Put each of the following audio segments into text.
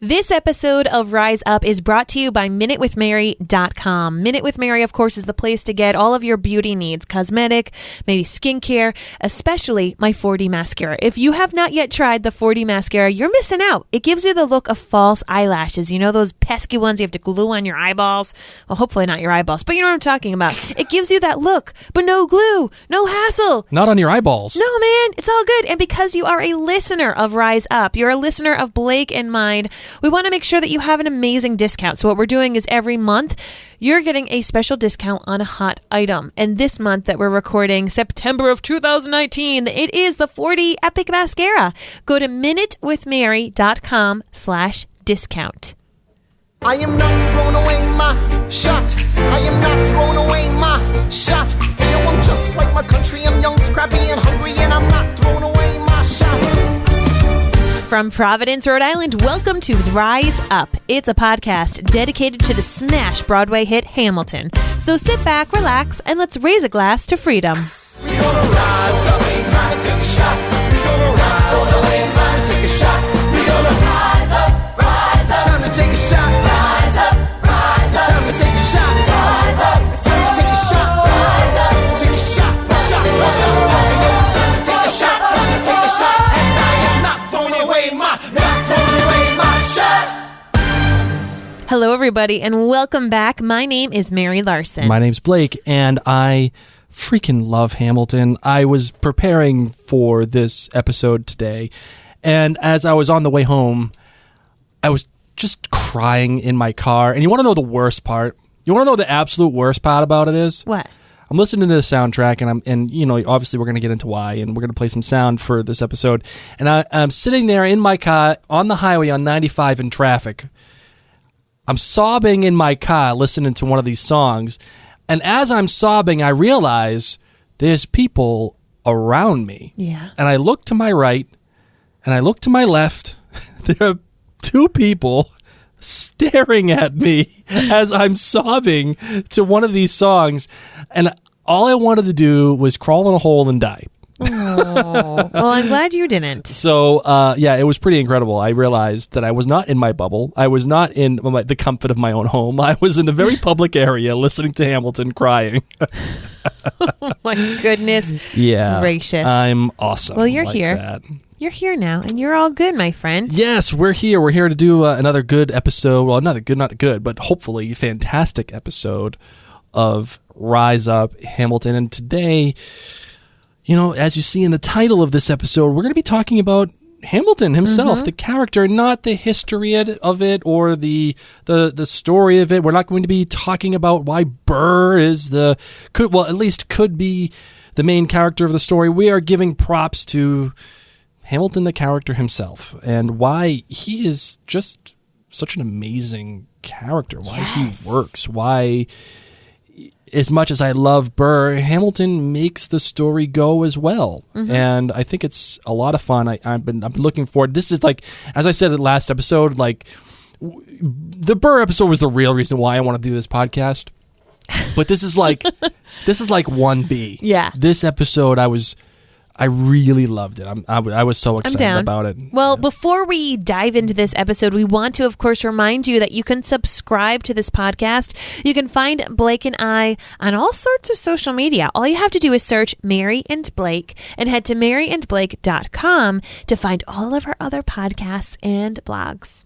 This episode of Rise Up is brought to you by MinuteWithMary.com. Minute with Mary, of course, is the place to get all of your beauty needs, cosmetic, maybe skincare, especially my 4D mascara. If you have not yet tried the 4D mascara, you're missing out. It gives you the look of false eyelashes. You know those pesky ones you have to glue on your eyeballs? Well, hopefully not your eyeballs, but you know what I'm talking about. It gives you that look, but no glue, no hassle. Not on your eyeballs. No, man, it's all good. And because you are a listener of Rise Up, you're a listener of Blake and mine, we want to make sure that you have an amazing discount. So what we're doing is every month, you're getting a special discount on a hot item. And this month that we're recording, September of 2019, it is the 4D Epic Mascara. Go to minutewithmary.com/discount. I am not throwing away my shot. I am not throwing away my shot. Hey, yo, I'm just like my country. I'm young, scrappy, and hungry, and I'm not throwing away my shot. From Providence, Rhode Island, welcome to Rise Up. It's a podcast dedicated to the smash Broadway hit Hamilton. So sit back, relax, and let's raise a glass to freedom. We're gonna rise up, ain't time to take a shot. We're gonna rise up, ain't time to take a shot. We're gonna rise up, rise up. It's time to take a shot. Rise up, rise up. It's time to take a shot. Rise up. It's time to take a shot. Rise up. Take a shot, shot, shot. It's time to take a shot. Time to take a shot. And I am not throwing away my shot. Hello, everybody, and welcome back. My name is Mary Larson. My name's Blake, and I freaking love Hamilton. I was preparing for this episode today, and as I was on the way home, I was just crying in my car. And you want to know the worst part? You want to know the absolute worst part about it is? What? I'm listening to the soundtrack, and you know, obviously we're going to get into why, and we're going to play some sound for this episode. And I'm sitting there in my car on the highway on 95 in traffic. I'm sobbing in my car listening to one of these songs, and as I'm sobbing, I realize there's people around me. Yeah. And I look to my right, and I look to my left. There are two people staring at me as I'm sobbing to one of these songs, and all I wanted to do was crawl in a hole and die. Oh, well, I'm glad you didn't. So, yeah, it was pretty incredible. I realized that I was not in my bubble. I was not in the comfort of my own home. I was in a very public area listening to Hamilton crying. Oh, my goodness. Yeah. Gracious. I'm awesome. Well, you're like here. That. You're here now, and you're all good, my friend. Yes, we're here. We're here to do another good episode. Well, not good, but hopefully fantastic episode of Rise Up Hamilton. And today, you know, as you see in the title of this episode, we're going to be talking about Hamilton himself, the character, not the history of it or the story of it. We're not going to be talking about why Burr is could be the main character of the story. We are giving props to Hamilton, the character himself, and why he is just such an amazing character, why he works, why, as much as I love Burr, Hamilton makes the story go as well. And I think it's a lot of fun. I've been looking forward. This is like, as I said in the last episode, like the Burr episode was the real reason why I want to do this podcast. But this is like 1B. Yeah. This episode, I really loved it. I was so excited about it. Well, before we dive into this episode, we want to, of course, remind you that you can subscribe to this podcast. You can find Blake and I on all sorts of social media. All you have to do is search Mary and Blake and head to maryandblake.com to find all of our other podcasts and blogs.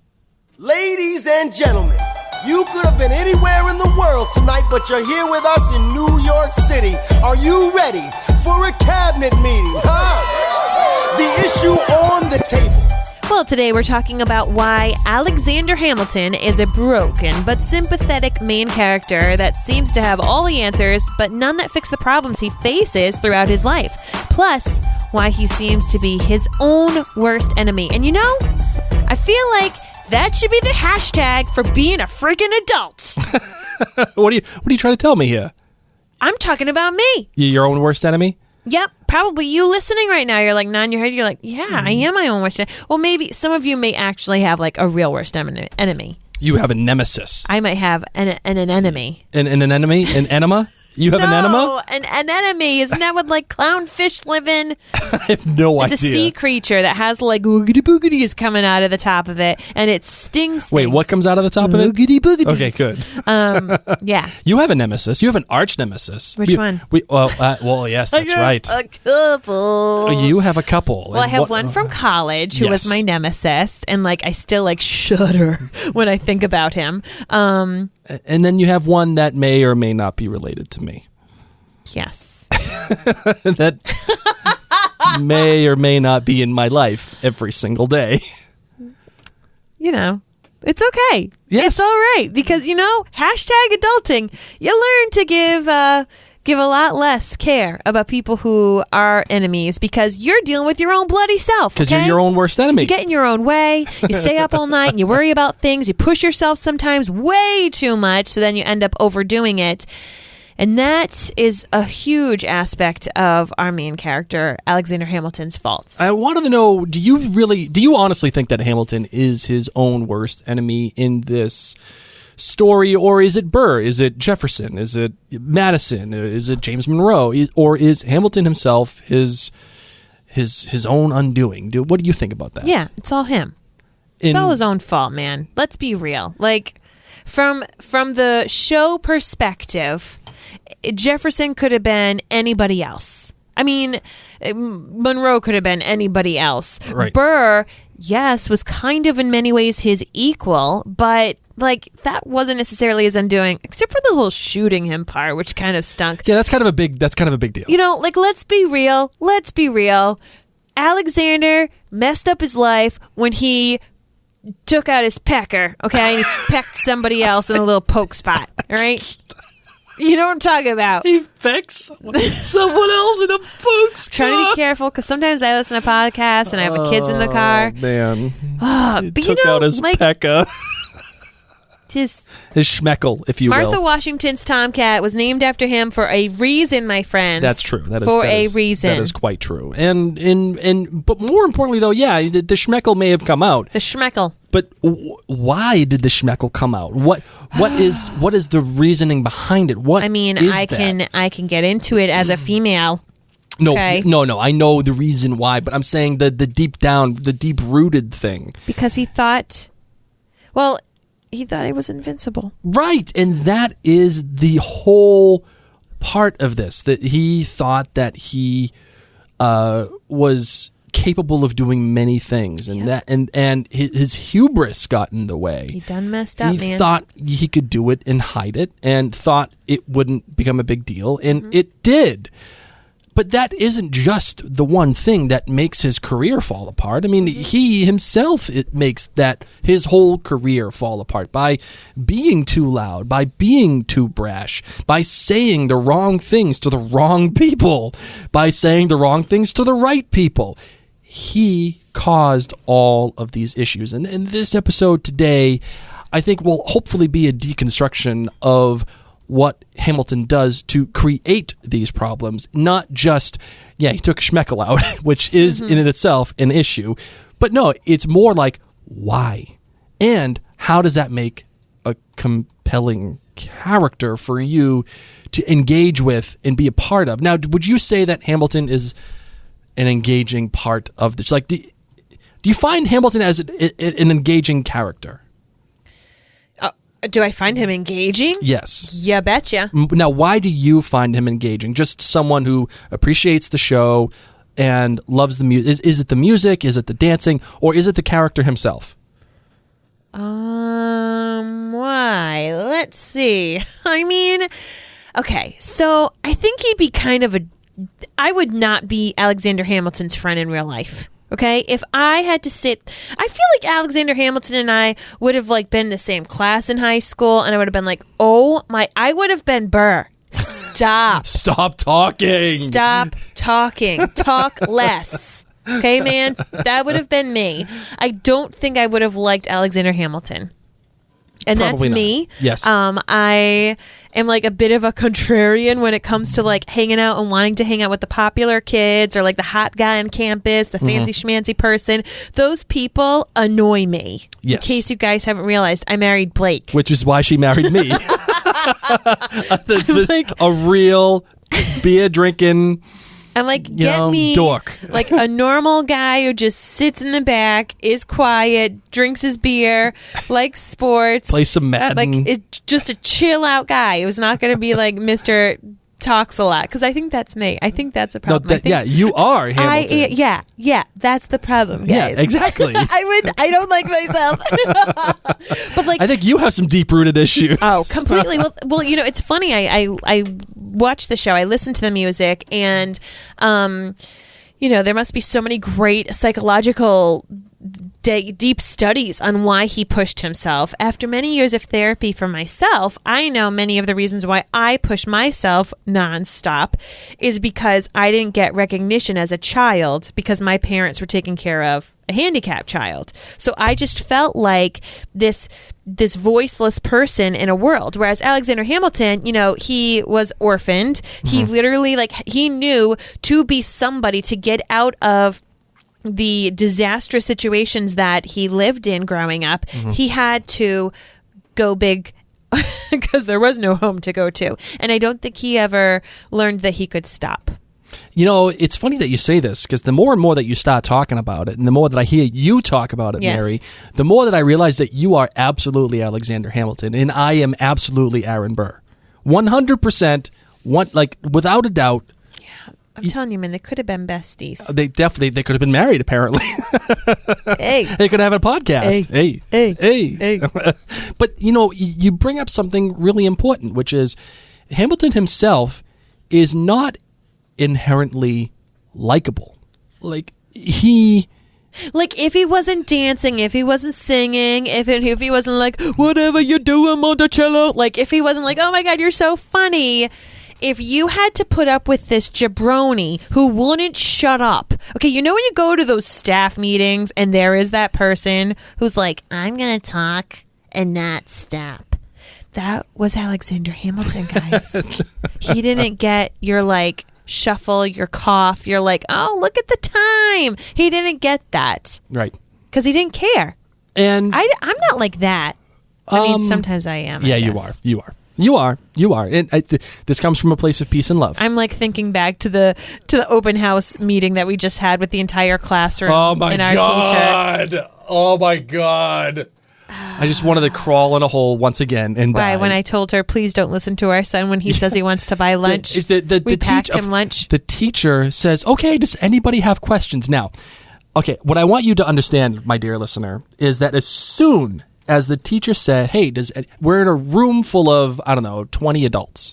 Ladies and gentlemen, you could have been anywhere in the world tonight, but you're here with us in New York City. Are you ready for a cabinet meeting, huh? The issue on the table. Well, today we're talking about why Alexander Hamilton is a broken but sympathetic main character that seems to have all the answers, but none that fix the problems he faces throughout his life. Plus, why he seems to be his own worst enemy. And you know, I feel like that should be the hashtag for being a freaking adult. What are you trying to tell me here? I'm talking about me. Your own worst enemy? Yep. Probably you listening right now. You're like nodding your head. You're like, yeah, I am my own worst enemy. Well, maybe some of you may actually have like a real worst enemy. You have a nemesis. I might have an enemy. An enemy? An enema? You have an enema? An anemone. Isn't that what like clownfish live in? I have no idea. It's a sea creature that has like oogity boogities coming out of the top of it, and it stings. Wait, what comes out of the top of it? Oogity boogities. Okay, good. Yeah. You have a nemesis. You have an arch nemesis. Which one? Well, yes, that's right. A couple. You have a couple. Well, I have one from college who was my nemesis, and like I still like shudder when I think about him. And then you have one that may or may not be related to me. Yes. That may or may not be in my life every single day. You know, it's okay. Yes. It's all right because, you know, #adulting, you learn to give a lot less care about people who are enemies because you're dealing with your own bloody self. Because you're your own worst enemy. You get in your own way. You stay up all night and you worry about things. You push yourself sometimes way too much, so then you end up overdoing it. And that is a huge aspect of our main character, Alexander Hamilton's faults. I wanted to know, do you honestly think that Hamilton is his own worst enemy in this story, or is it Burr? Is it Jefferson? Is it Madison? Is it James Monroe? Or is Hamilton himself his own undoing? What do you think about that? Yeah, it's all him. It's all his own fault, man. Let's be real. Like, from the show perspective, Jefferson could have been anybody else. I mean, Monroe could have been anybody else. Right. Burr, yes, was kind of in many ways his equal, but like that wasn't necessarily his undoing, except for the whole shooting him part, which kind of stunk. Yeah, that's kind of a big deal. You know, like let's be real. Alexander messed up his life when he took out his pecker, okay? And he pecked somebody else in a little poke spot, all right? You know what I'm talking about. He pecks someone else in a poke spot. Trying to be careful because sometimes I listen to podcasts and I have kids in the car. Oh, man. He took out his pekka. His schmeckle, if you will. Martha Washington's Tomcat was named after him for a reason, my friends. That's true. That is reason. That is quite true. But more importantly, though, yeah, the schmeckle may have come out. The schmeckle. But why did the schmeckle come out? What is the reasoning behind it? I mean, I can get into it as a female. No, okay? no. I know the reason why, but I'm saying the deep rooted thing. Because he thought, he thought he was invincible. Right, and that is the whole part of this. That he thought that he was capable of doing many things, and and his hubris got in the way. He done messed up, man. He thought he could do it and hide it, and thought it wouldn't become a big deal, and it did. But that isn't just the one thing that makes his career fall apart. I mean, he himself, it makes that his whole career fall apart by being too loud, by being too brash, by saying the wrong things to the wrong people, by saying the wrong things to the right people. He caused all of these issues. And in this episode today, I think will hopefully be a deconstruction of what Hamilton does to create these problems. Not just, he took Schmeckle out, which is in itself an issue. But no, it's more like, why? And how does that make a compelling character for you to engage with and be a part of? Now, would you say that Hamilton is an engaging part of this? Like, do you find Hamilton as an engaging character? Do I find him engaging? Yes. Yeah, betcha. Now, why do you find him engaging? Just someone who appreciates the show and loves the music. Is it the music? Is it the dancing? Or is it the character himself? Why? Let's see. I mean, okay, so I think he'd be I would not be Alexander Hamilton's friend in real life. Okay, if I had to I feel like Alexander Hamilton and I would have been in the same class in high school, and I would have been like, I would have been Burr. Stop. Stop talking. Stop talking. Talk less. Okay, man? That would have been me. I don't think I would have liked Alexander Hamilton. And Probably that's me. Not. Yes. I am a bit of a contrarian when it comes to hanging out and wanting to hang out with the popular kids or the hot guy on campus, the fancy schmancy person. Those people annoy me. Yes. In case you guys haven't realized, I married Blake. Which is why she married me. A real beer drinking. I'm like, get me dork. Like a normal guy who just sits in the back, is quiet, drinks his beer, likes sports, Play some Madden. Like it's just a chill out guy. Who's not going to be like Mr. Talks a lot, because I think that's me. I think that's a problem. You are Hamilton. Yeah, that's the problem, guys. Yeah, exactly. I don't like myself. But like, I think you have some deep rooted issues. Oh, completely. Well, it's funny. I watched the show. I listened to the music, and there must be so many great psychological deep studies on why he pushed himself. After many years of therapy for myself, I know many of the reasons why I push myself nonstop is because I didn't get recognition as a child because my parents were taking care of a handicapped child. So I just felt like this voiceless person in a world. Whereas Alexander Hamilton, he was orphaned. He literally, he knew to be somebody to get out of the disastrous situations that he lived in growing up. He had to go big because there was no home to go to. And I don't think he ever learned that he could stop. It's funny that you say this, because the more and more that you start talking about it, and the more that I hear you talk about it, Yes. Mary, the more that I realize that you are absolutely Alexander Hamilton, and I am absolutely Aaron Burr. 100%, without a doubt. I'm telling you, man, they could have been besties. They could have been married, apparently. Hey. They could have a podcast. Hey. But, you bring up something really important, which is Hamilton himself is not inherently likable. If he wasn't dancing, if he wasn't singing, if he wasn't like, whatever you do, Monticello, if he wasn't like, oh my God, you're so funny. If you had to put up with this jabroni who wouldn't shut up. Okay, when you go to those staff meetings and there is that person who's like, I'm going to talk and not stop. That was Alexander Hamilton, guys. He didn't get your shuffle, your cough. You're like, oh, look at the time. He didn't get that. Right. Because he didn't care. And I'm not like that. I mean, sometimes I am. Yeah, I you guess. You are. And this comes from a place of peace and love. I'm thinking back to the open house meeting that we just had with the entire classroom. Oh my and our teacher. Oh my God. I just wanted to crawl in a hole once again and die. When I told her, please don't listen to our son when he says he wants to buy lunch. We packed him lunch. The teacher says, okay, does anybody have questions? Now, okay, what I want you to understand, my dear listener, is that as soon as the teacher said, hey, we're in a room full of, 20 adults.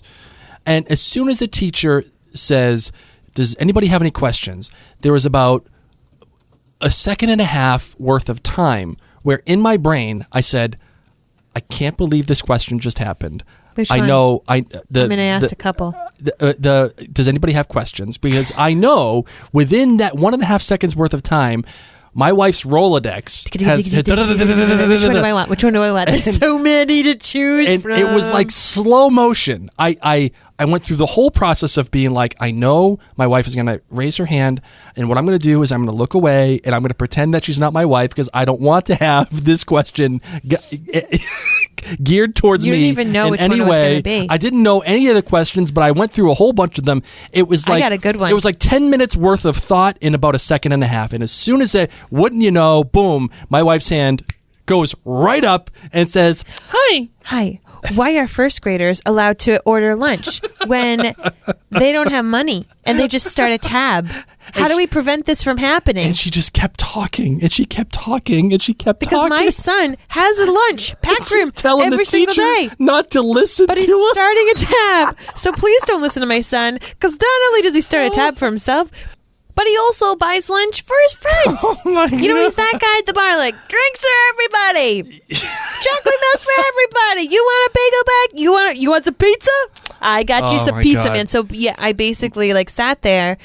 And as soon as the teacher says, does anybody have any questions? There was about a second and a half worth of time where in my brain I said, I can't believe this question just happened. Which I one? know. I'm going to ask a couple. Does anybody have questions? Because I know within that 1.5 seconds worth of time, my wife's Rolodex has... Which one do I want? There's so many to choose from. It was like slow motion. I went through the whole process of being like, I know my wife is going to raise her hand, and what I'm going to do is I'm going to look away, and I'm going to pretend that she's not my wife because I don't want to have this question geared towards me. You didn't even know which one it was going to be. I didn't know any of the questions, but I went through a whole bunch of them. It was I got a good one. It was like 10 minutes worth of thought in about a second and a half. And as soon as wouldn't you know, boom, my wife's hand goes right up and says, Hi. Why are first graders allowed to order lunch when they don't have money and they just start a tab? How do we prevent this from happening? And she just kept talking, and she kept talking, and she kept because talking. My son has a lunch pack for him every single day. Not to listen but to he's him. Starting a tab. So please don't listen to my son, because not only does he start a tab for himself, but he also buys lunch for his friends. Oh my God. He's that guy at the bar like, drinks for everybody. Chocolate milk for everybody. You want a bagel bag? You want some pizza? I got you some pizza, God. man. So yeah, I basically sat there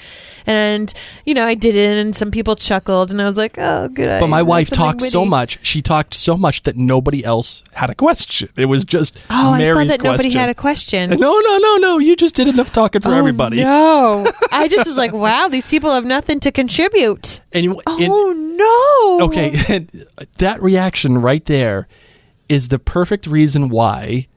and, I did it and some people chuckled and I was like, oh, good. But my wife talked so much. She talked so much that nobody else had a question. It was just Mary's question. I thought that nobody had a question. No. You just did enough talking for everybody. No. I just was like, wow, these people have nothing to contribute. No. Okay, and that reaction right there is the perfect reason why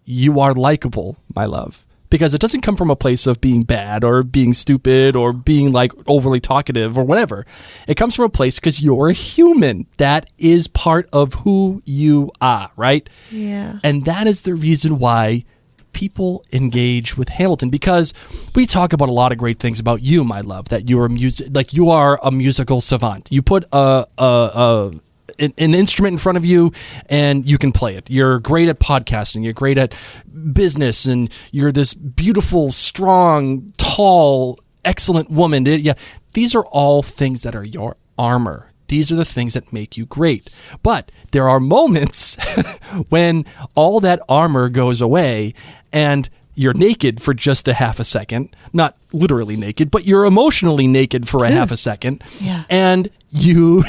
you are likable, my love. Because it doesn't come from a place of being bad or being stupid or being like overly talkative or whatever. It comes from a place because you're a human. That is part of who you are, right? Yeah. And that is the reason why people engage with Hamilton, because we talk about a lot of great things about you, my love, that you are you are a musical savant. You put an instrument in front of you and you can play it. You're great at podcasting. You're great at business, and you're this beautiful, strong, tall, excellent woman. Yeah, these are all things that are your armor. These are the things that make you great. But there are moments when all that armor goes away and you're naked for just a half a second. Not literally naked, but you're emotionally naked for a half a second. Yeah. And you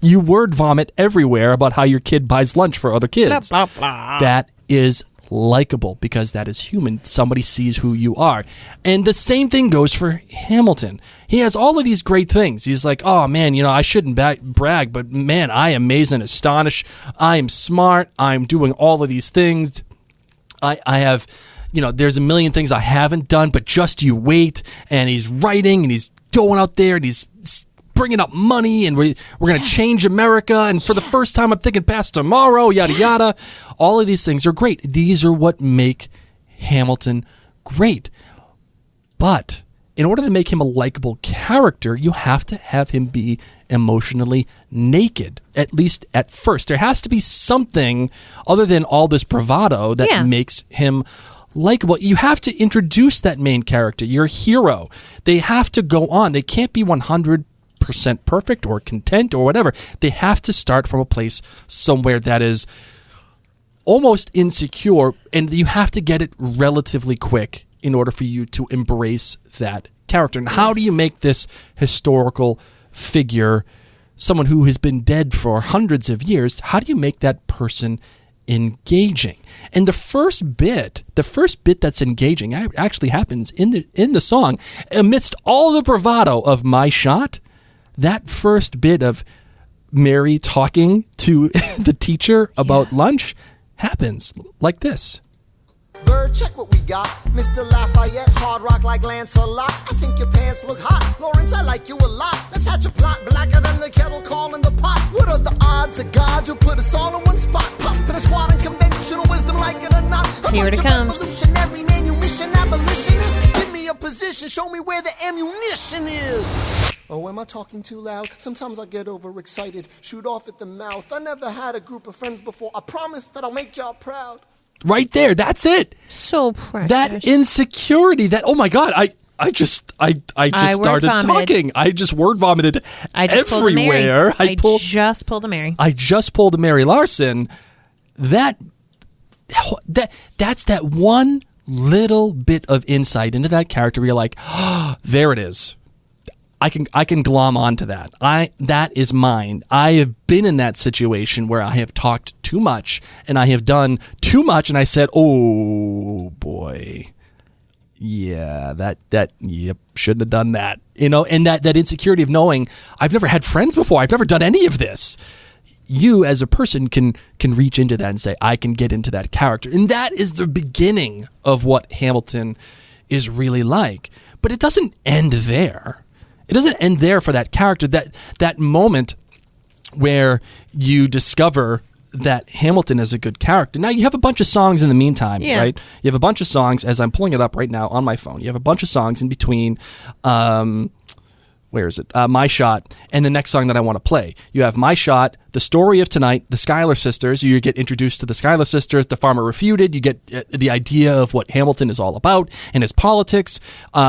you word vomit everywhere about how your kid buys lunch for other kids. Blah, blah, blah. That is likable because that is human. Somebody sees who you are. And the same thing goes for Hamilton. He has all of these great things. He's like, oh man, I shouldn't brag, but man, I am amazed and astonished. I am smart. I'm doing all of these things. I have, there's a million things I haven't done, but just you wait. And he's writing and he's going out there and he's bringing up money, and we're going to change America, and for the first time I'm thinking past tomorrow, yada yada. All of these things are great. These are what make Hamilton great. But in order to make him a likable character, you have to have him be emotionally naked, at least at first. There has to be something other than all this bravado that makes him likable. You have to introduce that main character, your hero. They have to go on. They can't be 100% perfect or content or whatever. They have to start from a place somewhere that is almost insecure, and you have to get it relatively quick in order for you to embrace that character. And how do you make this historical figure, someone who has been dead for hundreds of years, how do you make that person engaging? And the first bit that's engaging actually happens in the song. Amidst all the bravado of My Shot, that first bit of Mary talking to the teacher about lunch happens like this. Bird, check what we got. Mr. Lafayette, hard rock like Lancelot. I think your pants look hot. Lawrence, I like you a lot. Let's hatch a plot blacker than the kettle calling the pot. What are the odds of God to put us all in one spot? Pop in a squad and conventional wisdom like it or not. Here it comes. Revolutionary manumission abolitionist. Give me a position, show me where the ammunition is. Oh, am I talking too loud? Sometimes I get overexcited, shoot off at the mouth. I never had a group of friends before. I promise that I'll make y'all proud. Right there, that's it. So precious. That insecurity, that, oh my God, I just started talking. I just word vomited everywhere. I just pulled a Mary. I just pulled a Mary Larson. That's that one little bit of insight into that character where you're like, oh, there it is. I can glom onto that. That is mine. I have been in that situation where I have talked too much and I have done too much, and I said, "Oh boy, yeah, yep, shouldn't have done that." And that insecurity of knowing I've never had friends before. I've never done any of this. You as a person can reach into that and say, I can get into that character, and that is the beginning of what Hamilton is really like. But it doesn't end there. It doesn't end there for that character. That moment where you discover that Hamilton is a good character. Now, you have a bunch of songs in the meantime, right? You have a bunch of songs, as I'm pulling it up right now on my phone. You have a bunch of songs in between, where is it? My Shot, and the next song that I want to play. You have My Shot, The Story of Tonight, The Schuyler Sisters. You get introduced to the Schuyler Sisters, The Farmer Refuted. You get the idea of what Hamilton is all about and his politics.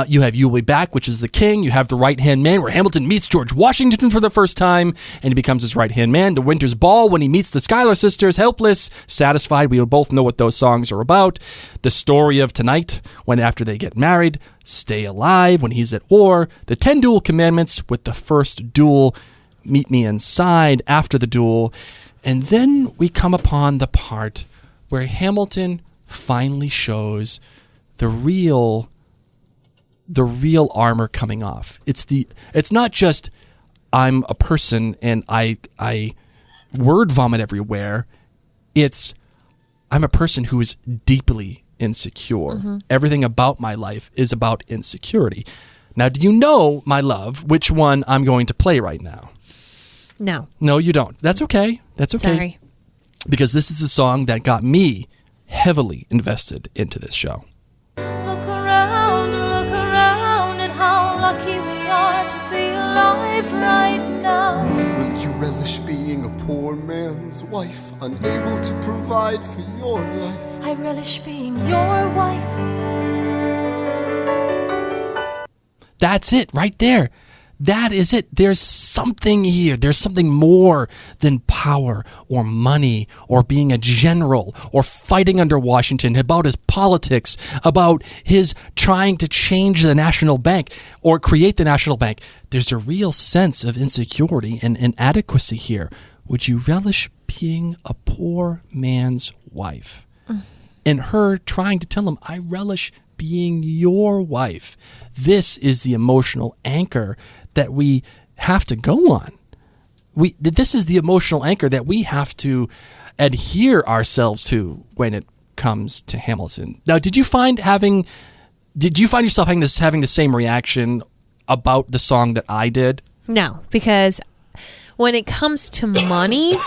You have You'll Be Back, which is the king. You have The Right-Hand Man, where Hamilton meets George Washington for the first time, and he becomes his right-hand man. The Winter's Ball, when he meets the Schuyler Sisters. Helpless, Satisfied. We both know what those songs are about. The Story of Tonight, when after they get married. Stay Alive, when he's at war. The 10 Duel Commandments, with the first duel. Meet Me Inside, after the duel. And then we come upon the part where Hamilton finally shows the real armor coming off. It's not just I'm a person and I word vomit everywhere. It's I'm a person who is deeply insecure. Everything about my life is about insecurity. Now, do you know, my love, which one I'm going to play right now? No. No, you don't. That's okay. That's okay. Sorry. Because this is the song that got me heavily invested into this show. Look around at how lucky we are to be alive right now. Will you relish being a poor man's wife, unable to provide for your life? I relish being your wife. That's it right there. That is it. There's something here. There's something more than power or money or being a general or fighting under Washington, about his politics, about his trying to change the national bank or create the national bank. There's a real sense of insecurity and inadequacy here. Would you relish being a poor man's wife? And her trying to tell him, I relish being your wife. This is the emotional anchor that we have to go on. This is the emotional anchor that we have to adhere ourselves to when it comes to Hamilton. Now, did you find yourself having the same reaction about the song that I did? No, because when it comes to money,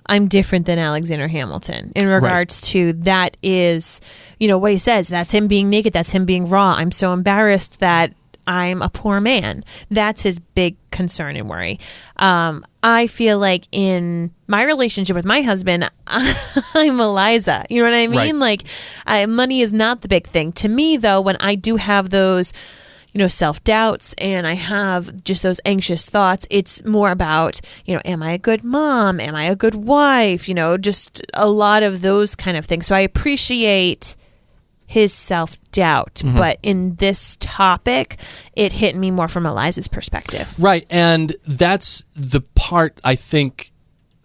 I'm different than Alexander Hamilton in regards to that is, what he says. That's him being naked. That's him being raw. I'm so embarrassed that I'm a poor man. That's his big concern and worry. I feel like in my relationship with my husband, I'm Eliza. You know what I mean? Right. Like, money is not the big thing. To me, though, when I do have those, self-doubts and I have just those anxious thoughts, it's more about, am I a good mom? Am I a good wife? Just a lot of those kind of things. So I appreciate his self-doubt, but in this topic, it hit me more from Eliza's perspective. Right, and that's the part I think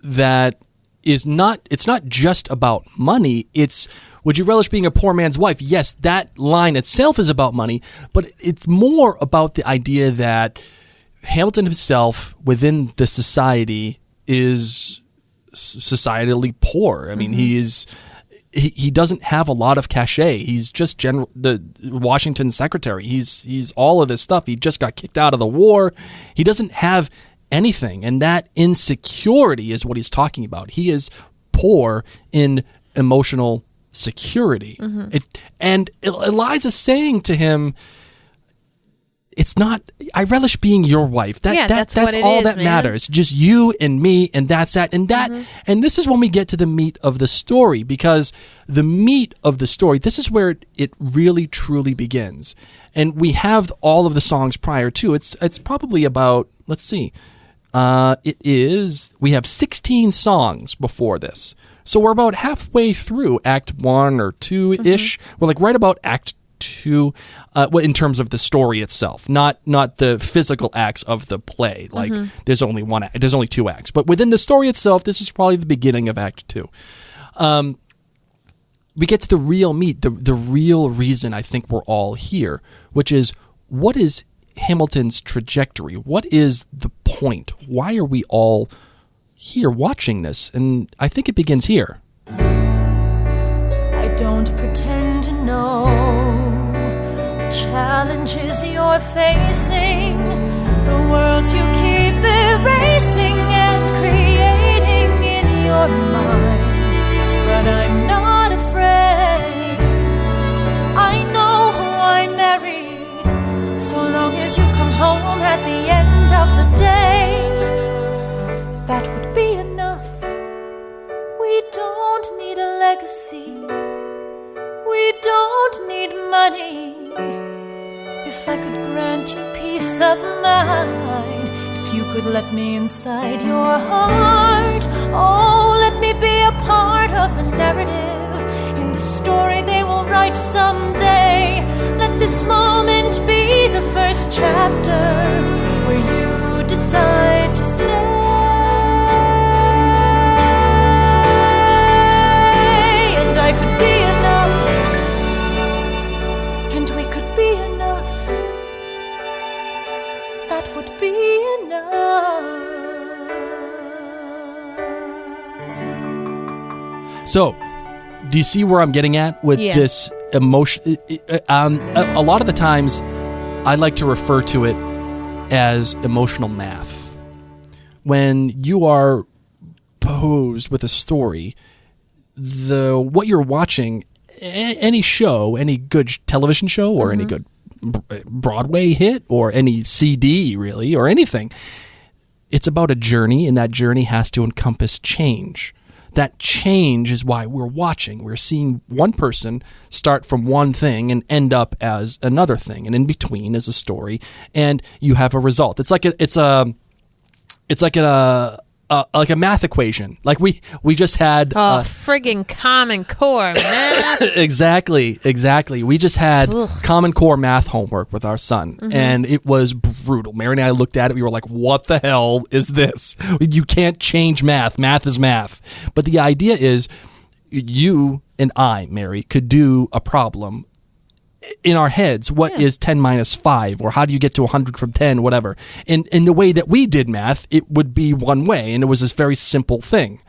that it's not just about money. It's, would you relish being a poor man's wife? Yes, that line itself is about money, but it's more about the idea that Hamilton himself within the society is societally poor. I mean, he doesn't have a lot of cachet. He's just the Washington secretary. He's all of this stuff. He just got kicked out of the war. He doesn't have anything, and that insecurity is what he's talking about. He is poor in emotional security. And Eliza's saying to him, it's not, I relish being your wife. That's all that matters. Just you and me, and that's that. And and this is when we get to the meat of the story, because the meat of the story, this is where it really truly begins. And we have all of the songs prior to. It's probably about, let's see, we have 16 songs before this. So we're about halfway through Act 1 or 2-ish. We're like right about Act 2, in terms of the story itself, not the physical acts of the play. Like there's only there's only 2 acts, but within the story itself, this is probably the beginning of Act 2. We get to the real meat, the real reason I think we're all here, which is, what is Hamilton's trajectory? What is the point? Why are we all here watching this? And I think it begins here. I don't pretend to know the challenges you're facing, the worlds you keep erasing and creating in your mind. But I'm not afraid. I know who I married, so long as you come home at the end of the day. That would be enough. We don't need a legacy. We don't need money. If I could grant you peace of mind, if you could let me inside your heart, oh, let me be a part of the narrative in the story they will write someday. Let this moment be the first chapter where you decide to stay. I could be enough, and we could be enough. That would be enough. So, Do you see where I'm getting at with this emotion? A lot of the times, I like to refer to it as emotional math. When you are posed with a story, what you're watching, any show, any good television show, or any good Broadway hit, or any CD, really, or anything, it's about a journey, and that journey has to encompass change. That change is why we're watching. We're seeing one person start from one thing and end up as another thing, and in between is a story, and you have a result. It's like a math equation. Like we just had friggin' Common Core math. Exactly. We just had Common Core math homework with our son, and it was brutal. Mary and I looked at it. We were like, "What the hell is this? You can't change math. Math is math." But the idea is, you and I, Mary, could do a problem in our heads. What is 10 minus 5, or how do you get to 100 from 10, whatever. In the way that we did math, it would be one way, and it was this very simple thing.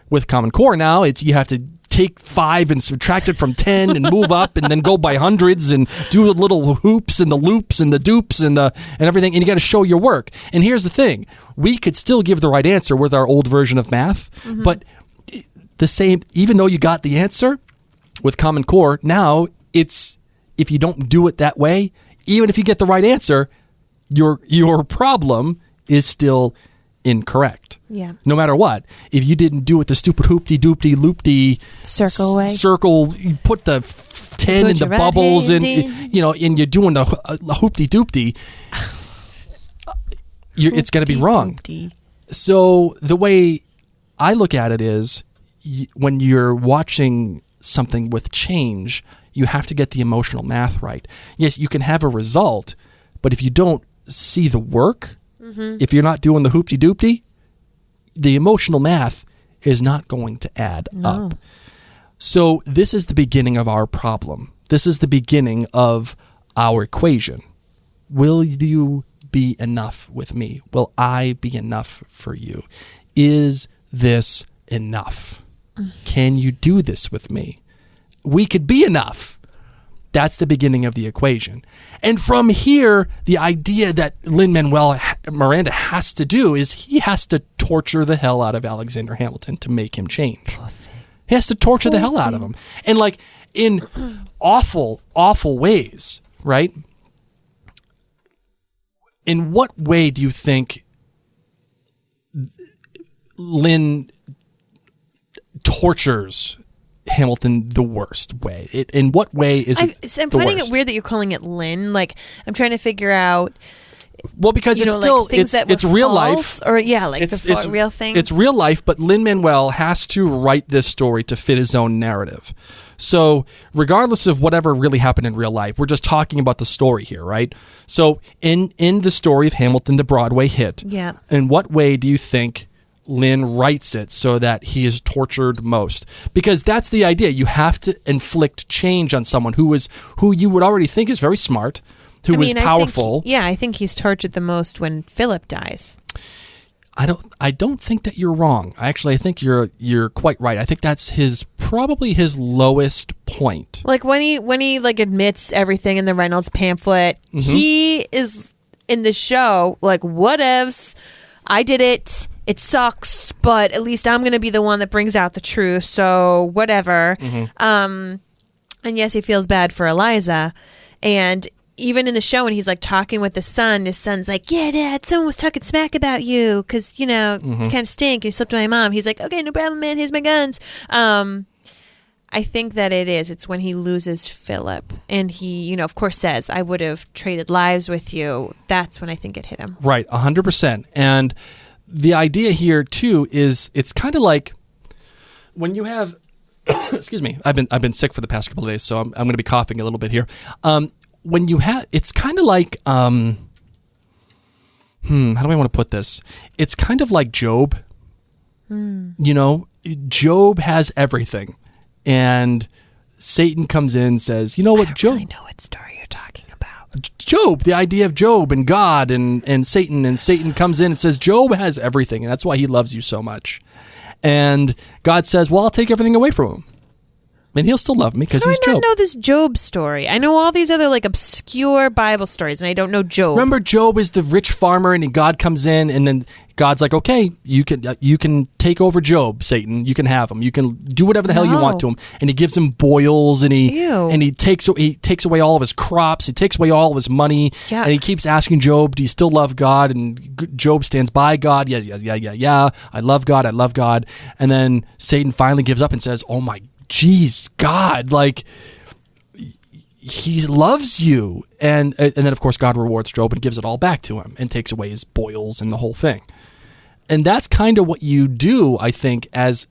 With Common Core now, it's you have to take 5 and subtract it from 10 and move up, and then go by hundreds and do the little hoops and the loops and the dupes and everything, and you got to show your work. And here's the thing: we could still give the right answer with our old version of math, but the same. Even though you got the answer with Common Core, now it's, if you don't do it that way, even if you get the right answer, your problem is still incorrect. Yeah. No matter what. If you didn't do it the stupid hoopty-doopty-loopty circle way. You put the 10 in the bubbles and you're doing the hoopty-doopty, it's going to be wrong. So the way I look at it is, when you're watching something with change, you have to get the emotional math right. Yes, you can have a result, but if you don't see the work, if you're not doing the hoopty-doopty, the emotional math is not going to add up. So this is the beginning of our problem. This is the beginning of our equation. Will you be enough with me? Will I be enough for you? Is this enough? Can you do this with me? We could be enough. That's the beginning of the equation. And from here, the idea that Lin-Manuel Miranda has to do is he has to torture the hell out of Alexander Hamilton to make him change. He has to torture the hell out of him. And like in awful, awful ways, right? In what way do you think Lin tortures Hamilton the worst way? In what way is it I'm finding it weird that you're calling it Lin. Like, I'm trying to figure out. Well, because it's still it's real life, or it's real things. It's real life, but Lin-Manuel has to write this story to fit his own narrative. So, regardless of whatever really happened in real life, we're just talking about the story here, right? So, in the story of Hamilton, the Broadway hit, in what way do you think Lin writes it so that he is tortured most? Because that's the idea. You have to inflict change on someone who you would already think is very smart, who is powerful. I think he's tortured the most when Philip dies. I don't think that you're wrong. I think you're quite right. I think that's probably his lowest point. Like when he like admits everything in the Reynolds pamphlet, he is in the show like, whatevs, I did it. It sucks, but at least I'm going to be the one that brings out the truth. So whatever. And yes, he feels bad for Eliza. And even in the show, when he's like talking with his son's like, "Yeah, Dad, someone was talking smack about you because you kind of stink." And he slept with my mom. He's like, "Okay, no problem, man. Here's my guns." I think that it's when he loses Philip, and he, of course, says, "I would have traded lives with you." That's when I think it hit him. Right, 100%. And the idea here too is it's kind of like when you have excuse me, I've been sick for the past couple of days, so I'm going to be coughing a little bit here. When you have, it's kind of like how do I want to put this? It's kind of like Job. Job has everything, and Satan comes in and says, "You know what, Job? I really know what story you're talking about." Job, the idea of Job and God and Satan comes in and says, Job has everything, and that's why he loves you so much. And God says, well, I'll take everything away from him. And he'll still love me because he's I Job. don't know this Job story. I know all these other like obscure Bible stories, and I don't know Job. Remember, Job is the rich farmer, and God comes in, and then God's like, "Okay, you can take over Job, Satan. You can have him. You can do whatever the hell you want to him." And he gives him boils, and he takes away all of his crops. He takes away all of his money, Yeah. and he keeps asking Job, "Do you still love God?" And Job stands by God. Yeah. I love God. And then Satan finally gives up and says, "Oh my, geez, God, like." He loves you. And then, of course, God rewards Job and gives it all back to him and takes away his boils and the whole thing. And that's kind of what you do, I think, as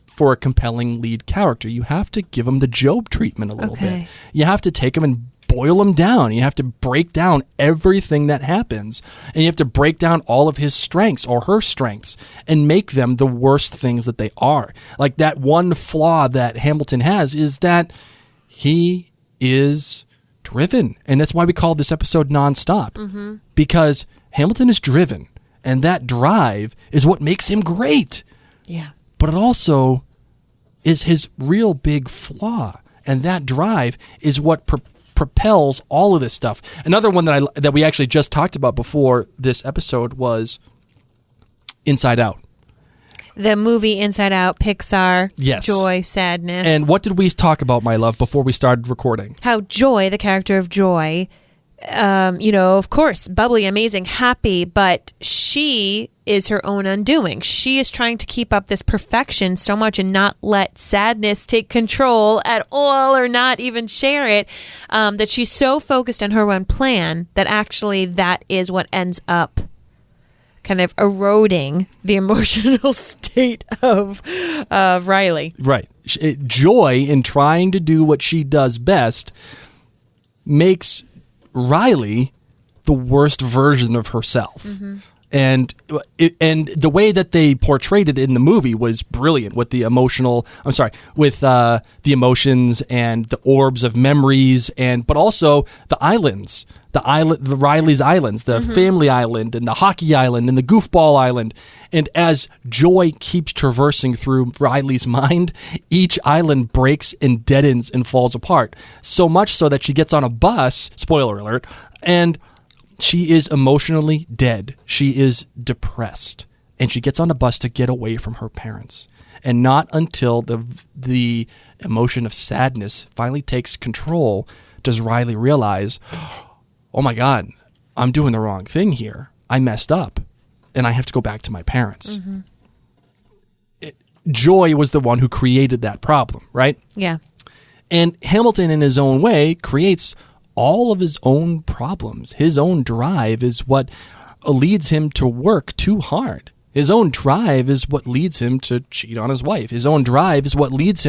for a compelling lead character. You have to give him the Job treatment a little bit. You have to take him and boil him down. You have to break down everything that happens. And you have to break down all of his strengths or her strengths and make them the worst things that they are. Like that one flaw that Hamilton has is that he is driven. And that's why we call this episode Nonstop. Because Hamilton is driven. And that drive is what makes him great. Yeah. But it also is his real big flaw. And that drive is what propels all of this stuff. Another one that we actually just talked about before this episode was Inside Out. The movie Inside Out, Pixar, Yes. Joy, Sadness. And what did we talk about, my love, before we started recording? How Joy, the character of Joy, of course, bubbly, amazing, happy, but she is her own undoing. She is trying to keep up this perfection so much and not let sadness take control at all or not even share it, that she's so focused on her own plan that actually that is what ends up kind of eroding the emotional state of Riley. Right. Joy, in trying to do what she does best, makes Riley the worst version of herself. And the way that they portrayed it in the movie was brilliant with the the emotions and the orbs of memories, but also the islands. The Riley's Islands, the Family Island and the Hockey Island and the Goofball Island. And as Joy keeps traversing through Riley's mind, each island breaks and deadens and falls apart. So much so that she gets on a bus, spoiler alert, and she is emotionally dead. She is depressed. And she gets on a bus to get away from her parents. And not until the emotion of sadness finally takes control does Riley realize, oh my God, I'm doing the wrong thing here. I messed up, and I have to go back to my parents. Joy was the one who created that problem, right? Yeah. And Hamilton, in his own way, creates all of his own problems. His own drive is what leads him to work too hard. His own drive is what leads him to cheat on his wife. His own drive is what leads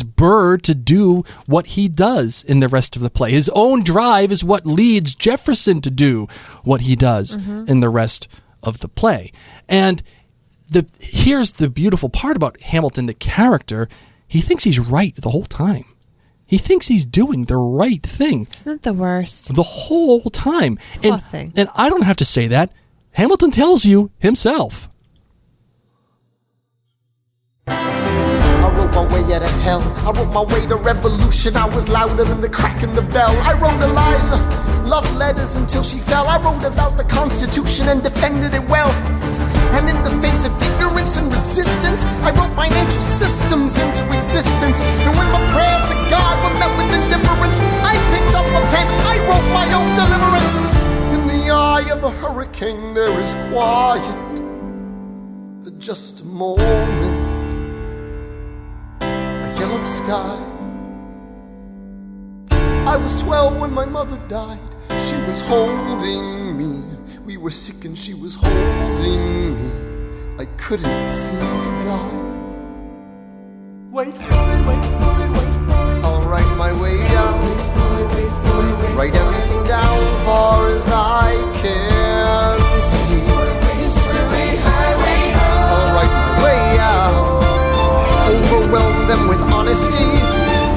Burr to do what he does in the rest of the play. His own drive is what leads Jefferson to do what he does in the rest of the play. And here's the beautiful part about Hamilton, the character. He thinks he's right the whole time. He thinks he's doing the right thing. Isn't that the worst? The whole time. Poor thing. And I don't have to say that. Hamilton tells you himself. I wrote my way out of hell. I wrote my way to revolution. I was louder than the crack in the bell. I wrote Eliza love letters until she fell. I wrote about the Constitution and defended it well. And in the face of ignorance and resistance, I wrote financial systems into existence. And when my prayers to God were met with indifference, I picked up a pen, I wrote my own deliverance. In the eye of a hurricane there is quiet for just a moment. A yellow sky. I was 12 when my mother died. She was holding me. We were sick and she was holding me. I couldn't seem to die. Wait for it, wait for it, wait for it. I'll write my way out. Wait for it, wait for it, wait. Write everything down far as I can see. History highway. I'll write my way out. Overwhelm them with honesty.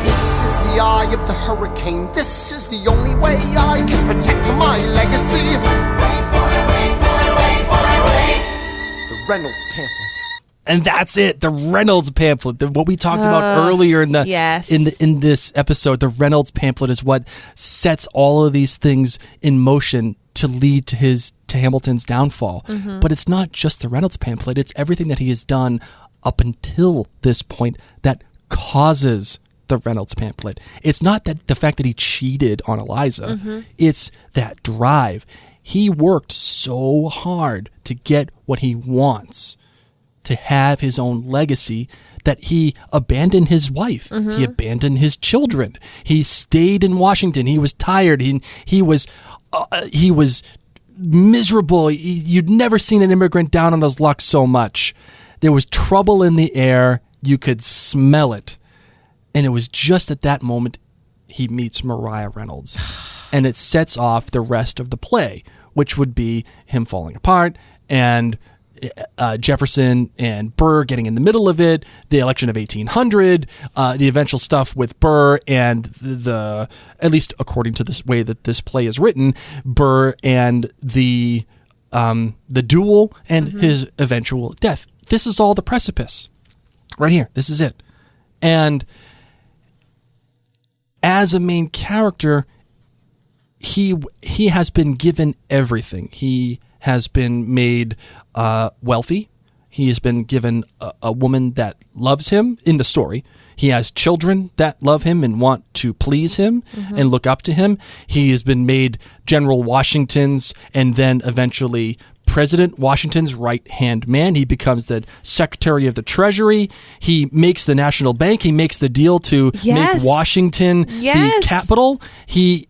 This is the eye of the hurricane. This is the only way I can protect my legacy. Wait for it, wait for it, wait for it, wait. The Reynolds Pamphlet. And that's it. The Reynolds Pamphlet, what we talked about earlier in the yes. in this episode. The Reynolds Pamphlet is what sets all of these things in motion to lead to Hamilton's downfall. But it's not just the Reynolds Pamphlet. It's everything that he has done up until this point that causes the Reynolds Pamphlet. It's not that the fact that he cheated on Eliza. It's that drive. He worked so hard to get what he wants, to have his own legacy, that he abandoned his wife. He abandoned his children. He stayed in Washington. He was tired. He was miserable. You'd never seen an immigrant down on his luck so much. There was trouble in the air. You could smell it. And it was just at that moment he meets Maria Reynolds. And it sets off the rest of the play, which would be him falling apart and Jefferson and Burr getting in the middle of it, the election of 1800, the eventual stuff with Burr and the at least according to this way that this play is written, Burr and the duel and his eventual death. This is all the precipice right here. This is it. And as a main character, he has been given everything. He has been made wealthy. He has been given a woman that loves him in the story. He has children that love him and want to please him and look up to him. He has been made General Washington's and then eventually President Washington's right-hand man. He becomes the Secretary of the Treasury. He makes the National Bank. He makes the deal to make Washington the capital. He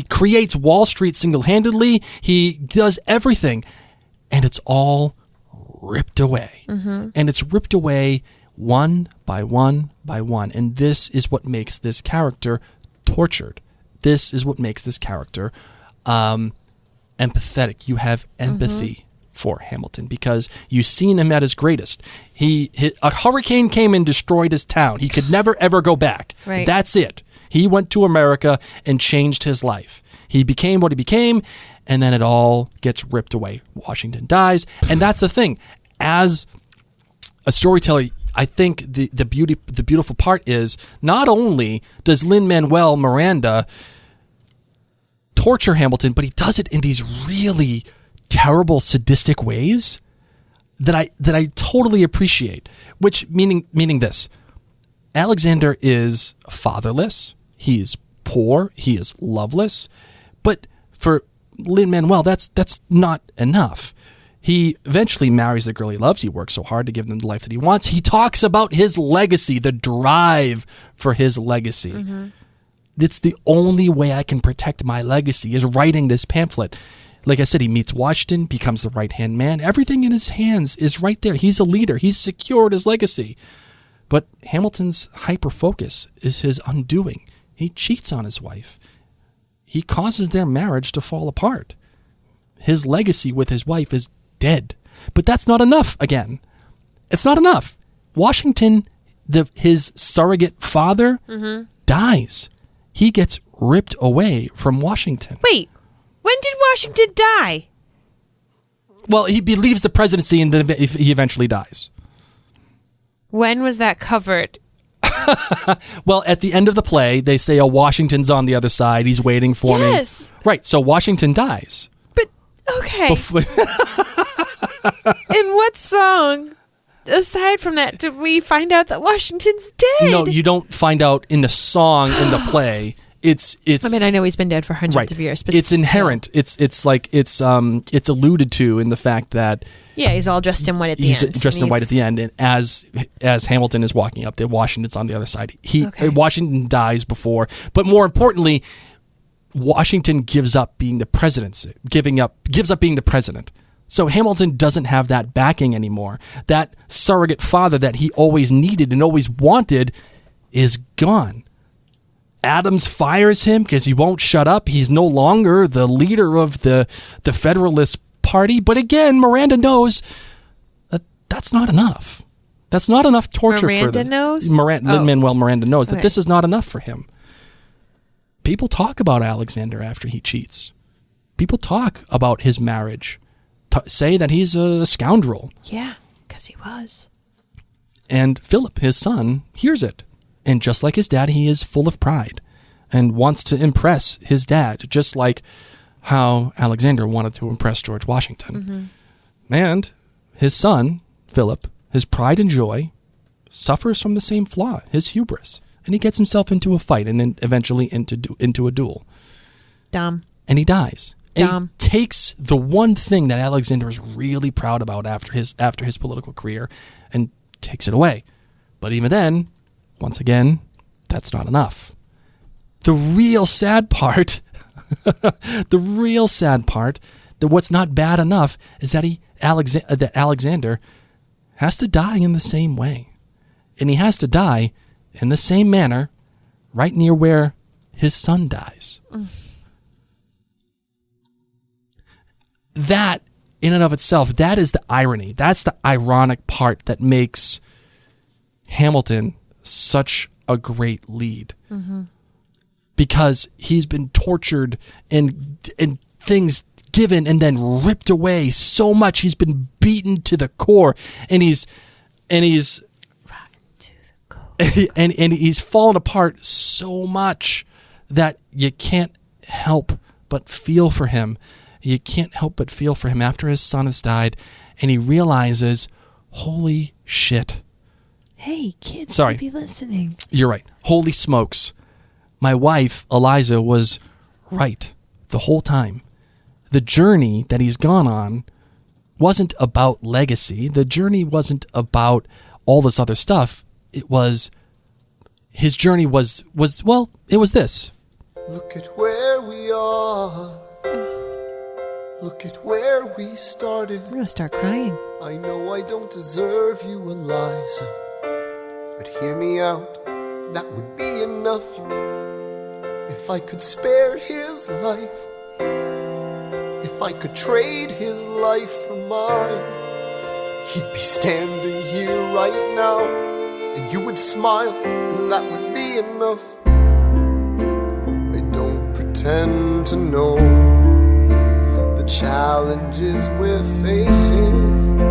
creates Wall Street single-handedly. He does everything. And it's all ripped away. And it's ripped away one by one by one. And this is what makes this character tortured. This is what makes this character empathetic. You have empathy for Hamilton because you've seen him at his greatest. A hurricane came and destroyed his town. He could never, ever go back. Right. That's it. He went to America and changed his life. He became what he became, and then it all gets ripped away. Washington dies, and that's the thing. As a storyteller, I think the beautiful part is not only does Lin-Manuel Miranda torture Hamilton, but he does it in these really terrible, sadistic ways that I totally appreciate. Which meaning this: Alexander is fatherless. He is poor. He is loveless. But for Lin-Manuel, that's not enough. He eventually marries the girl he loves. He works so hard to give them the life that he wants. He talks about his legacy, the drive for his legacy. It's the only way I can protect my legacy is writing this pamphlet. Like I said, he meets Washington, becomes the right-hand man. Everything in his hands is right there. He's a leader. He's secured his legacy. But Hamilton's hyper-focus is his undoing. He cheats on his wife. He causes their marriage to fall apart. His legacy with his wife is dead. But that's not enough, again. It's not enough. Washington, his surrogate father, dies. He gets ripped away from Washington. Wait, when did Washington die? Well, he leaves the presidency and then he eventually dies. When was that covered? Well, at the end of the play, they say, Washington's on the other side. He's waiting for me. Yes. Right, so Washington dies. But, okay. In what song, aside from that, did we find out that Washington's dead? No, you don't find out in the song, in the play. It's. I mean, I know he's been dead for hundreds of years, but it's inherent. It's alluded to in the fact that he's all dressed in white at the end. He's dressed in white at the end, and as Hamilton is walking up there, Washington's on the other side. Washington dies before, but more importantly, Washington gives up being the presidency, gives up being the president. So Hamilton doesn't have that backing anymore. That surrogate father that he always needed and always wanted is gone. Adams fires him because he won't shut up. He's no longer the leader of the Federalist Party. But again, Miranda knows that that's not enough. That's not enough torture for them. Lin-Manuel Miranda knows that this is not enough for him. People talk about Alexander after he cheats. People talk about his marriage. Say that he's a scoundrel. Yeah. 'Cause he was. And Philip, his son, hears it. And just like his dad, he is full of pride and wants to impress his dad, just like how Alexander wanted to impress George Washington. And his son, Philip, his pride and joy, suffers from the same flaw, his hubris. And he gets himself into a fight and then eventually into a duel. Dumb. And he dies. And Dumb. he takes the one thing that Alexander is really proud about after his political career and takes it away. But even then, once again, that's not enough. The real sad part, that what's not bad enough is that that Alexander has to die in the same way. And he has to die in the same manner right near where his son dies. That, in and of itself, that is the irony. That's the ironic part that makes Hamilton such a great lead. Because he's been tortured and things given and then ripped away so much. He's been beaten to the core, and he's and he's fallen apart so much that you can't help but feel for him. You can't help but feel for him after his son has died, and he realizes, holy shit. Hey, kids, Sorry. be listening. You're right. Holy smokes. My wife, Eliza, was right the whole time. The journey that he's gone on wasn't about legacy. The journey wasn't about all this other stuff. His journey was it was this. Look at where we are. Look at where we started. I'm going to start crying. I know I don't deserve you, Eliza, but hear me out, that would be enough. If I could spare his life, if I could trade his life for mine, he'd be standing here right now, and you would smile, and that would be enough. I don't pretend to know the challenges we're facing.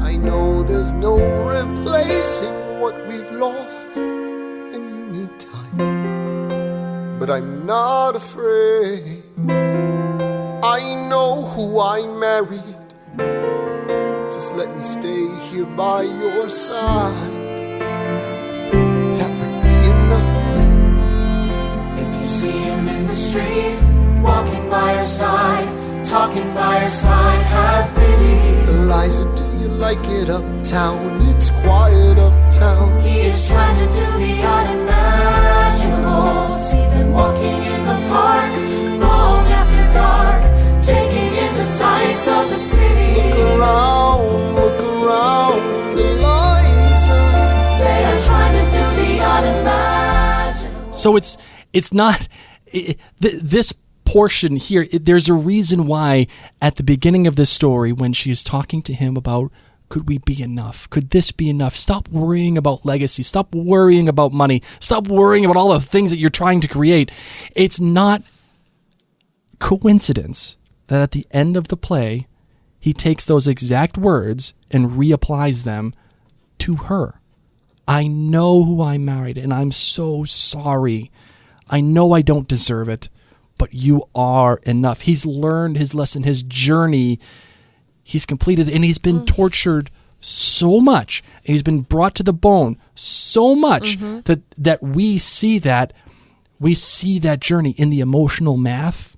I know there's no replacing what we've lost, and you need time. But I'm not afraid. I know who I married. Just let me stay here by your side. That would be enough. If you see him in the street, walking by your side, talking by your side, have pity. Eliza, do you like it uptown? It's quiet uptown. He is trying to do the unimaginable. See them walking in the park, long after dark, taking in the sights of the city. Look around, Eliza. They are trying to do the unimaginable. So it's not this portion here. There's a reason why at the beginning of this story, when she's talking to him about, could we be enough? Could this be enough? Stop worrying about legacy. Stop worrying about money. Stop worrying about all the things that you're trying to create. It's not coincidence that at the end of the play, he takes those exact words and reapplies them to her. I know who I married, and I'm so sorry. I know I don't deserve it, but you are enough. He's learned his lesson, his journey. He's completed, and he's been tortured so much, and he's been brought to the bone so much that we see that journey in the emotional math.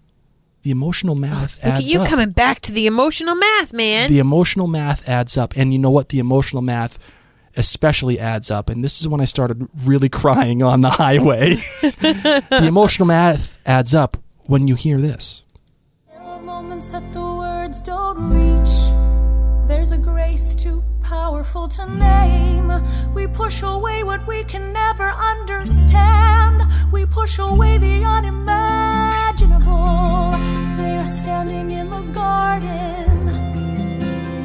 The emotional math adds up. Look at you coming back to the emotional math, man. The emotional math adds up, and you know what? The emotional math especially adds up, and this is when I started really crying on the highway. The emotional math adds up when you hear this. There are moments that the words don't reach. There's a grace too powerful to name. We push away what we can never understand. We push away the unimaginable. They are standing in the garden,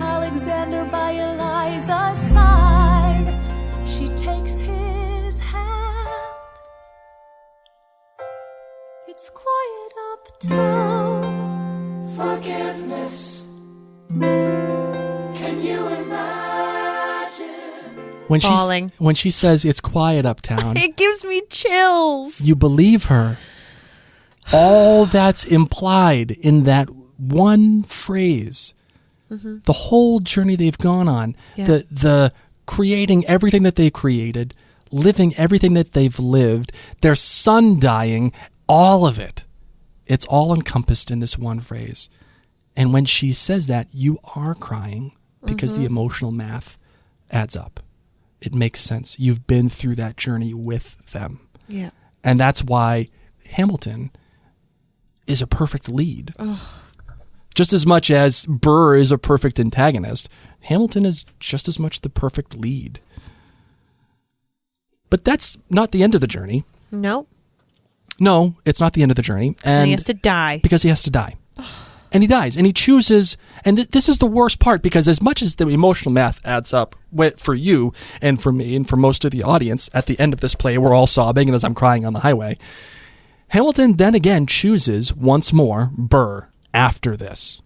Alexander by Eliza's side. She takes his hand. It's quiet uptown. Forgiveness. Can you imagine? Falling. when she says it's quiet uptown, It gives me chills. you believe her. All that's implied in that one phrase, the whole journey they've gone on, Yeah. the creating everything that they've created, living everything that they've lived, their son dying, all of it. It's all encompassed in this one phrase. And when she says that, you are crying because the emotional math adds up. It makes sense. You've been through that journey with them. Yeah. And that's why Hamilton is a perfect lead. Just as much as Burr is a perfect antagonist, Hamilton is just as much the perfect lead. But that's not the end of the journey. Nope. No, it's not the end of the journey. And he has to die. Because he has to die. And he dies. And he chooses, and this is the worst part, because as much as the emotional math adds up for you and for me and for most of the audience, at the end of this play, we're all sobbing and as I'm crying on the highway, Hamilton then again chooses once more Burr after this.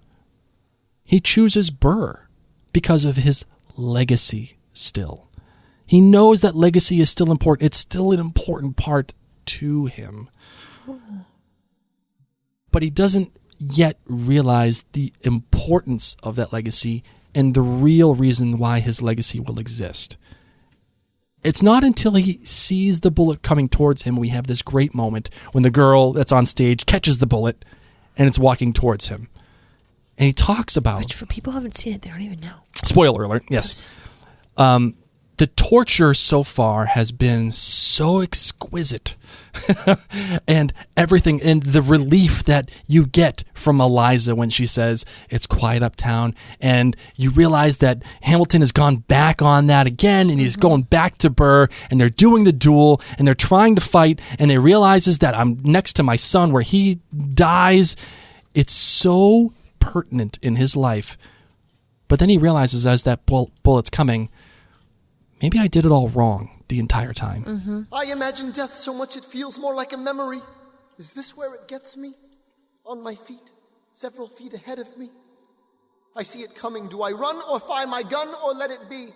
He chooses Burr because of his legacy still. He knows that legacy is still important. It's still an important part to him. But he doesn't yet realize the importance of that legacy and the real reason why his legacy will exist. It's not until he sees the bullet coming towards him we have this great moment when the girl that's on stage catches the bullet and it's walking towards him. And he talks about... Which for people who haven't seen it, they don't even know. Spoiler alert, yes. The torture so far has been so exquisite. And everything, and the relief that you get from Eliza when she says it's quiet uptown, and you realize that Hamilton has gone back on that again, and he's going back to Burr, and they're doing the duel, and they're trying to fight, and they realizes that I'm next to my son where he dies. It's so pertinent in his life. But then he realizes as that bullet's coming, maybe I did it all wrong the entire time. I imagine death so much it feels more like a memory. Is this where it gets me? On my feet, several feet ahead of me. I see it coming. Do I run or fire my gun or let it be?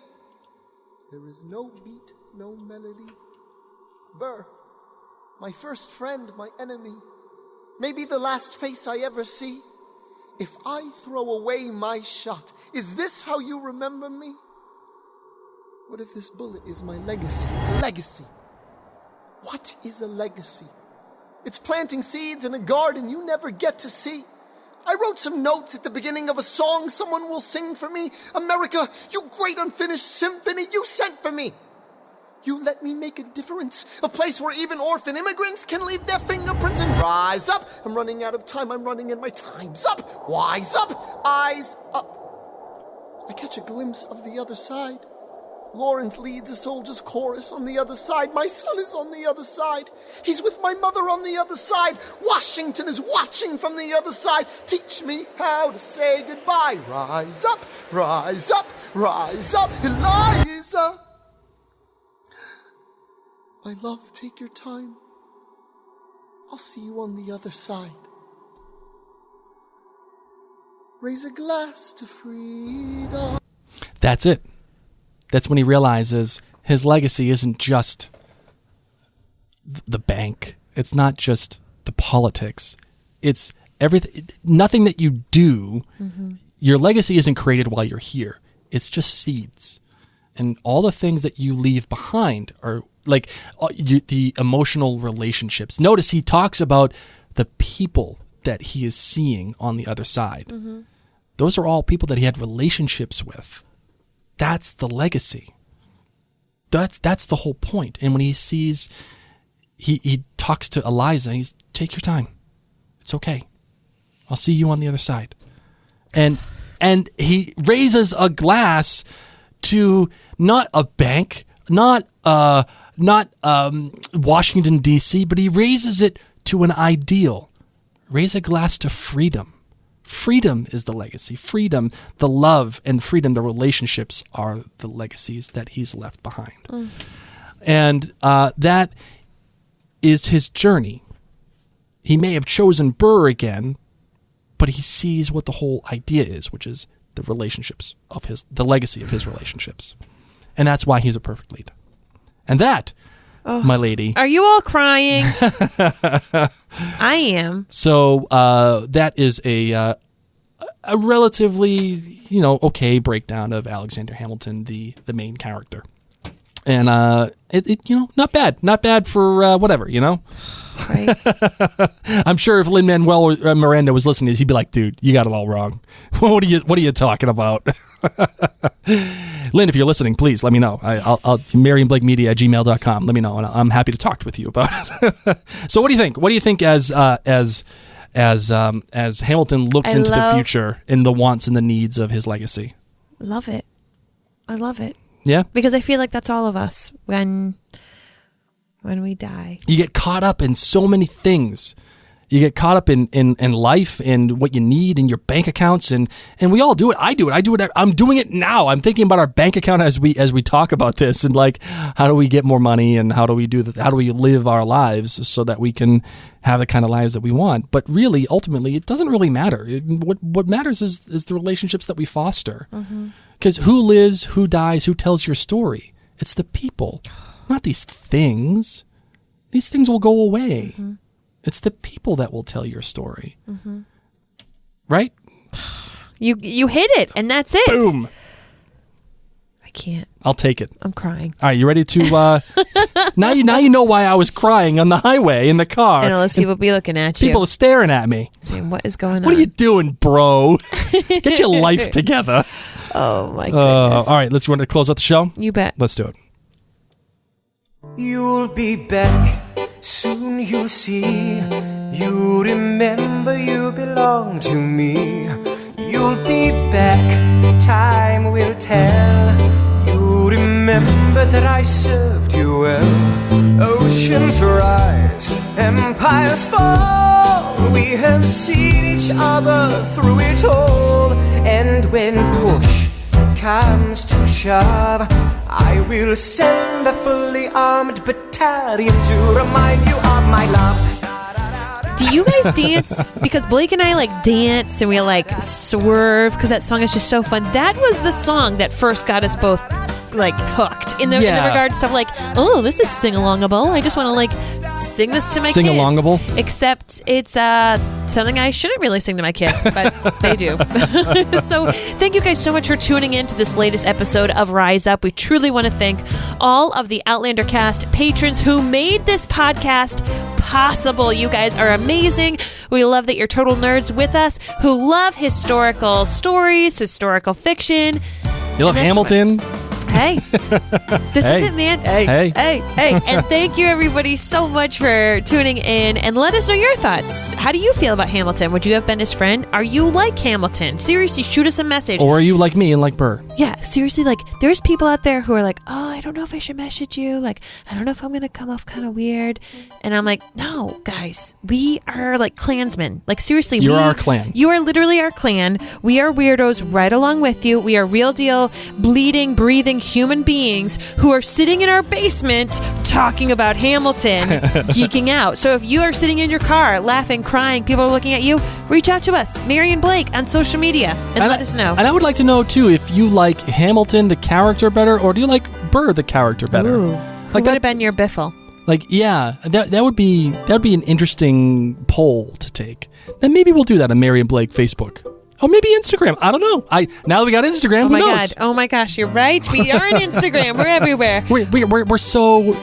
There is no beat, no melody. Burr, my first friend, my enemy. Maybe the last face I ever see. If I throw away my shot, is this how you remember me? What if this bullet is my legacy? Legacy. What is a legacy? It's planting seeds in a garden you never get to see. I wrote some notes at the beginning of a song someone will sing for me. America, you great unfinished symphony you sent for me. You let me make a difference, a place where even orphan immigrants can leave their fingerprints and rise up. I'm running out of time, I'm running and my time's up. Wise up, eyes up. I catch a glimpse of the other side. Lawrence leads a soldier's chorus on the other side. My son is on the other side. He's with my mother on the other side. Washington is watching from the other side. Teach me how to say goodbye. Rise up, rise up, rise up, Eliza. My love, take your time. I'll see you on the other side. Raise a glass to freedom. That's it. That's when he realizes his legacy isn't just the bank. It's not just the politics. It's everything. Nothing that you do, your legacy isn't created while you're here. It's just seeds. And all the things that you leave behind are like the emotional relationships. Notice he talks about the people that he is seeing on the other side. Those are all people that he had relationships with. That's the legacy. That's the whole point. And when he sees, he talks to Eliza, he's, take your time. It's okay. I'll see you on the other side. And he raises a glass to not a bank, not Washington, D.C., but he raises it to an ideal. Raise a glass to freedom. Freedom is the legacy. Freedom, the love, and freedom, the relationships are the legacies that he's left behind. And that is his journey. He may have chosen Burr again, but he sees what the whole idea is, which is the relationships of the legacy of his relationships. And that's why he's a perfect lead. And that, my lady. Are you all crying? I am. So that is a relatively, okay breakdown of Alexander Hamilton, the main character. And not bad for whatever, Right. I'm sure if Lin-Manuel Miranda was listening to this, he'd be like, dude, you got it all wrong. What are you talking about? Lynn, if you're listening, please let me know. I'll MarianBlakeMedia@gmail.com. Let me know, and I'm happy to talk with you about it. So what do you think? What do you think as Hamilton looks into the future and the wants and the needs of his legacy? Love it. I love it. Yeah? Because I feel like that's all of us when we die. You get caught up in so many things. You get caught up in life and what you need in your bank accounts, and we all do it. I do it. I'm doing it now. I'm thinking about our bank account as we talk about this, and like, how do we get more money, and how do we how do we live our lives so that we can have the kind of lives that we want? But really, ultimately, it doesn't really matter. What matters is the relationships that we foster. Because who lives, who dies, who tells your story? It's the people, not these things. These things will go away. It's the people that will tell your story. Right? You hit it, and that's it. Boom. I can't. I'll take it. I'm crying. All right, you ready to... now you know why I was crying on the highway in the car. And unless people be looking at you. People are staring at me. Saying, what is going on? What are you doing, bro? Get your life together. Oh, my goodness. All right, let's want to close out the show? You bet. Let's do it. You'll be back, soon you'll see. You remember you belong to me. You'll be back, time will tell. You remember that I served you well. Oceans rise, empires fall. We have seen each other through it all. And when push comes to shove, I will send a fully armed battalion to remind you of my love. Do you guys dance? Because Blake and I dance and we swerve because that song is just so fun. That was the song that first got us both hooked in the regard to stuff oh, this is sing-alongable. I just want to sing this to my kids. Sing-alongable? Except it's something I shouldn't really sing to my kids, but they do. So thank you guys so much for tuning in to this latest episode of Rise Up. We truly want to thank all of the Outlander cast patrons who made this podcast possible. You guys are amazing. We love that you're total nerds with us who love historical stories, historical fiction. You love Hamilton? Hey, this is it, man. Hey. And thank you, everybody, so much for tuning in. And let us know your thoughts. How do you feel about Hamilton? Would you have been his friend? Are you like Hamilton? Seriously, shoot us a message. Or are you like me and like Burr? Yeah, seriously, there's people out there who are oh, I don't know if I should message you. I don't know if I'm going to come off kind of weird. And I'm no, guys, we are Klansmen. Seriously. You're our clan. You are literally our clan. We are weirdos right along with you. We are real deal, bleeding, breathing human beings who are sitting in our basement talking about Hamilton, geeking out. So if you are sitting in your car, laughing, crying, people are looking at you, reach out to us, Mary and Blake, on social media, and let us know. And I would like to know, too, if you like Hamilton, the character, better, or do you like Burr, the character, better? Ooh, who would have been your biffle? That would be an interesting poll to take. Then maybe we'll do that on Mary and Blake Facebook. Oh, maybe Instagram. I don't know. Now that we got Instagram, who knows? God. Oh my gosh, you're right. We are on Instagram. We're everywhere. We're so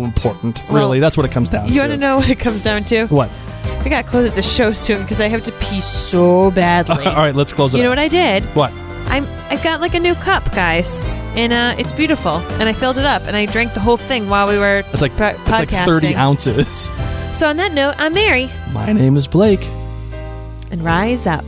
important. Really, that's what it comes down to. You want to know what it comes down to? What? We gotta close the show soon because I have to pee so badly. All right, let's close it. You know what I did? What? I've got a new cup, guys, and it's beautiful. And I filled it up, and I drank the whole thing while we were podcasting. It's 30 ounces. So on that note, I'm Mary. My name is Blake. And rise up.